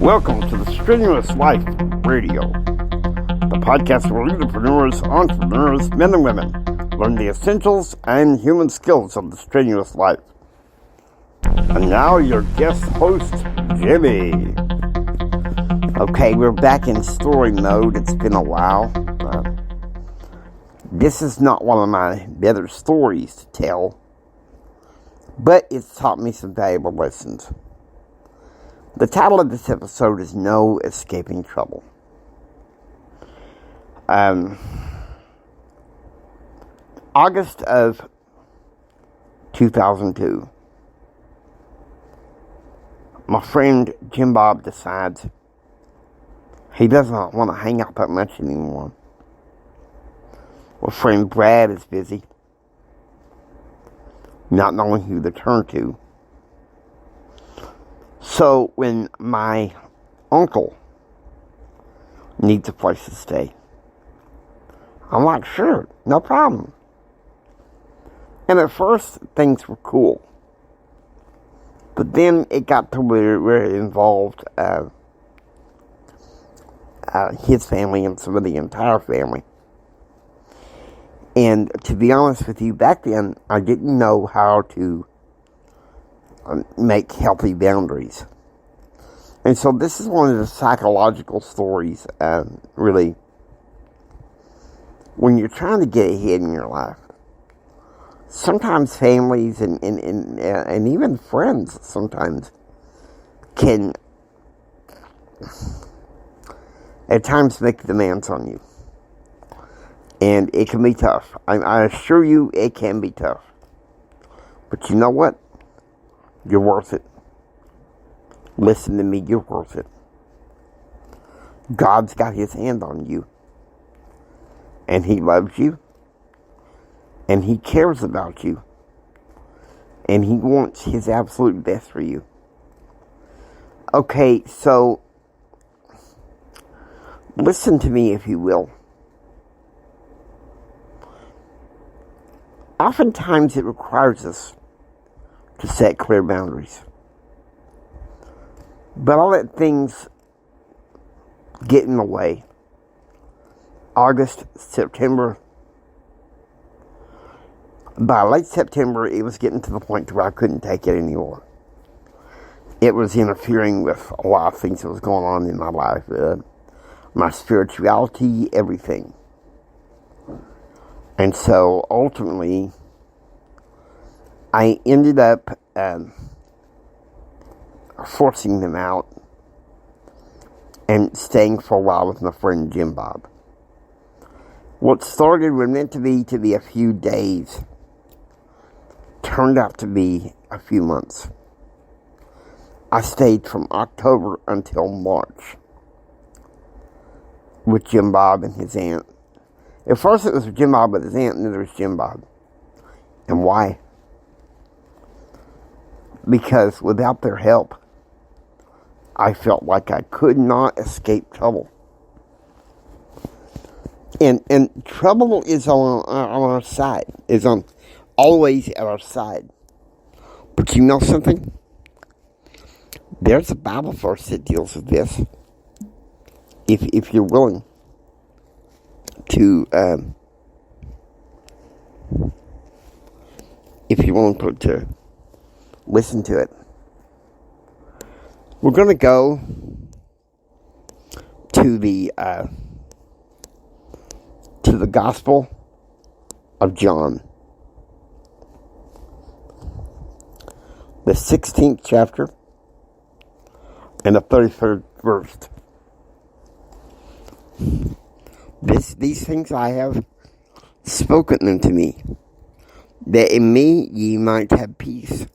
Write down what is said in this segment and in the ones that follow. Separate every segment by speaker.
Speaker 1: Welcome to the Strenuous Life Radio, the podcast where leaderpreneurs, entrepreneurs, men and women learn the essentials and human skills of the strenuous life. And now your guest host, Jimmy. Okay, we're back in story mode. It's been a while. This is not one of my better stories to tell, but it's taught me some valuable lessons. The title of this episode is No Escaping Trouble. August of 2002, my friend Jim Bob decides he doesn't want to hang out that much anymore. My friend Brad is busy, not knowing who to turn to. So when my uncle needs a place to stay, I'm like, sure, no problem. And at first, things were cool. But then it got to where it involved his family and some of the entire family. And to be honest with you, back then, I didn't know how to make healthy boundaries. And so this is one of the psychological stories, really, when you're trying to get ahead in your life. Sometimes families and even friends sometimes can at times make demands on you. And it can be tough. I assure you it can be tough. But you know what? You're worth it. Listen to me, you're worth it. God's got his hand on you. And he loves you. And he cares about you. And he wants his absolute best for you. Okay, so listen to me if you will. Oftentimes it requires us to set clear boundaries. But I'll let things get in the way. August, September. By late September, it was getting to the point where I couldn't take it anymore. It was interfering with a lot of things that was going on in my life. My spirituality, everything. And so, ultimately, I ended up forcing them out and staying for a while with my friend Jim Bob. What started was meant to be a few days turned out to be a few months. I stayed from October until March with Jim Bob and his aunt. At first it was Jim Bob with his aunt, and then there was Jim Bob. And why? Because without their help, I felt like I could not escape trouble. And trouble is on our side, is on always at our side. But you know something? There's a Bible verse that deals with this. If you're willing to to listen to it. We're going to go to the Gospel of John, the 16th chapter and the 33rd verse. These things I have spoken unto me, that in me ye might have peace.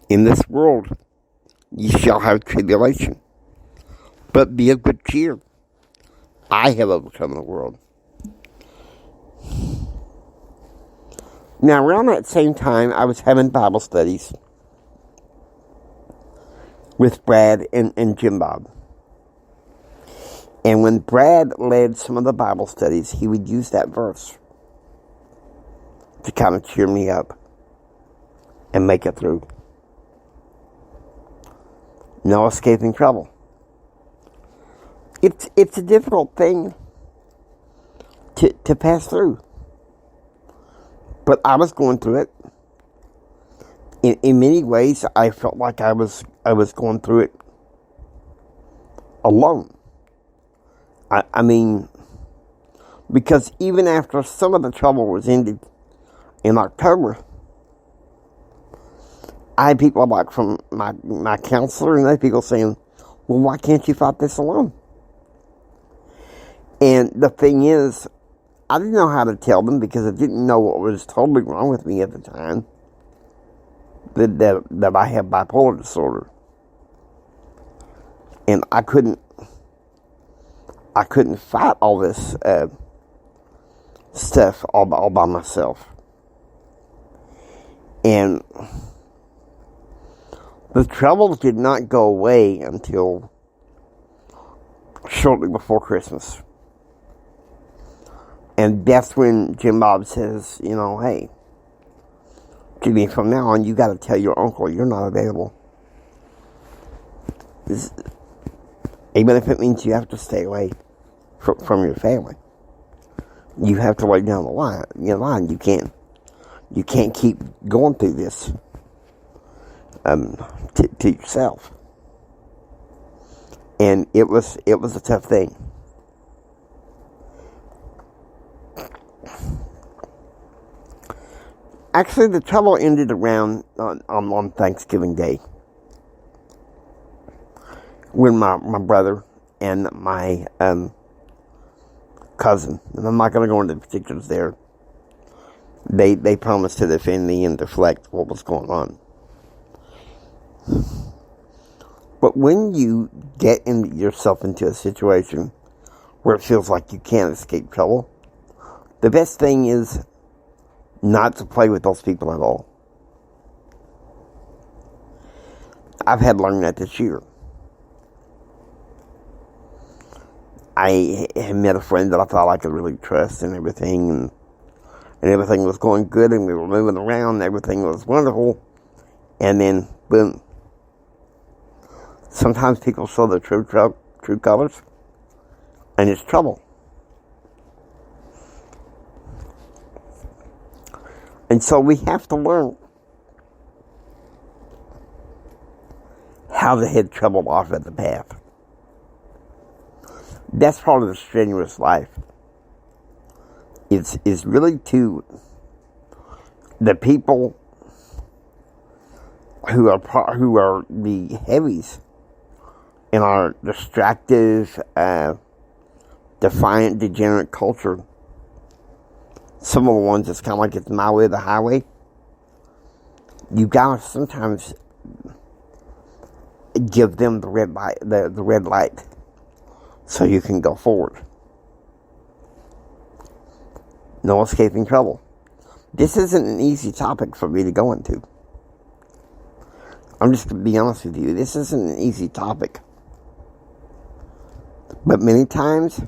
Speaker 1: In this world ye shall have tribulation, but be of good cheer. I have overcome the world. Now, around that same time, I was having Bible studies with Brad and Jim Bob. And when Brad led some of the Bible studies, he would use that verse to kind of cheer me up and make it through. No escaping trouble. It's a difficult thing to pass through. But I was going through it. In many ways, I felt like I was going through it alone. I mean, because even after some of the trouble was ended in October, I had people like from my counselor and other people saying, well, why can't you fight this alone? And the thing is, I didn't know how to tell them because I didn't know what was totally wrong with me at the time. That I have bipolar disorder. And I couldn't fight all this stuff all by myself. And the troubles did not go away until shortly before Christmas. And that's when Jim Bob says, hey, Jimmy, from now on, you got to tell your uncle you're not available. Even if it means you have to stay away from your family. You have to lay down the line. You can't keep going through this to yourself. And it was a tough thing. Actually, the trouble ended around on Thanksgiving Day, when my brother and my cousin, and I'm not going to go into the particulars there, they promised to defend me and deflect what was going on. But when you get yourself into a situation where it feels like you can't escape trouble, the best thing is not to play with those people at all. I've had to learn that this year. I had met a friend that I thought I could really trust and everything, and everything was going good, and we were moving around, and everything was wonderful, and then, boom. Sometimes people show their true colors, and it's trouble. And so we have to learn how to head trouble off at the path. That's part of the strenuous life. Is really to the people who are the heavies in our distractive, defiant, degenerate culture. Some of the ones that's kind of like it's my way or the highway. You gotta sometimes give them the red light, the red light, so you can go forward. No escaping trouble. This isn't an easy topic for me to go into. I'm just going to be honest with you. This isn't an easy topic. But many times,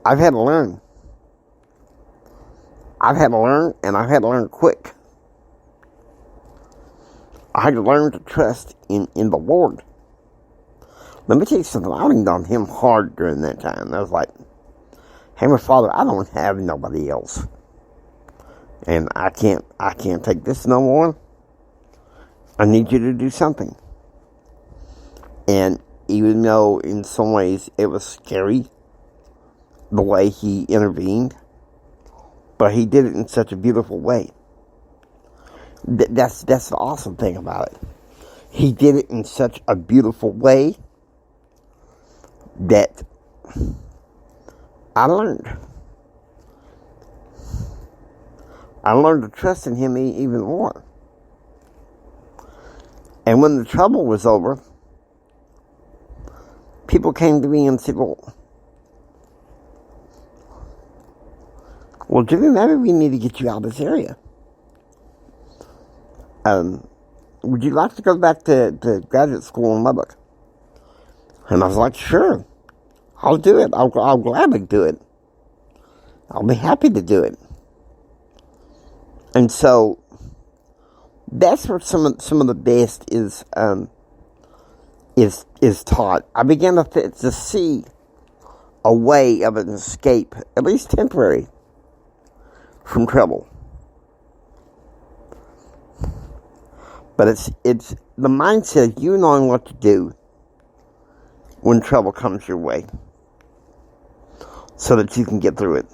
Speaker 1: I've had to learn. I've had to learn, and I've had to learn quick. I had to learn to trust in the Lord. Let me tell you something. I leaned on Him hard during that time. I was like, hey, my Father, I don't have nobody else. And I can't take this no more. I need you to do something. And even though in some ways it was scary, the way He intervened, but He did it in such a beautiful way. That's the awesome thing about it. He did it in such a beautiful way that I learned. I learned to trust in Him even more. And when the trouble was over, people came to me and said, well, Jimmy, maybe we need to get you out of this area. Would you like to go back to graduate school in Lubbock? And I was like, sure, I'll do it. I'll gladly do it. I'll be happy to do it. And so that's where some of the best is is taught, I began to see a way of an escape, at least temporary, from trouble. But it's the mindset of you knowing what to do when trouble comes your way, so that you can get through it.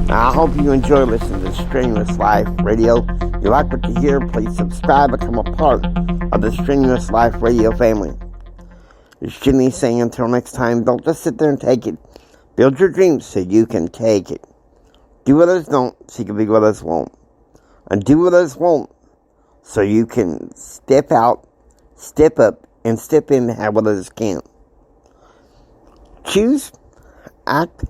Speaker 1: Now, I hope you enjoy listening to Strenuous Life Radio. If you like what you hear, please subscribe, become a part of the Strenuous Life Radio family. It's Jimmy saying until next time, don't just sit there and take it. Build your dreams so you can take it. Do what others don't so you can be what others won't. And do what others won't so you can step out, step up, and step in and have what others can't. Choose, act,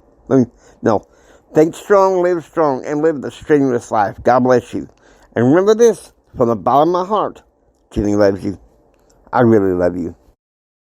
Speaker 1: think strong, live strong, and live the strenuous life. God bless you. And remember this, from the bottom of my heart, Jimmy loves you. I really love you.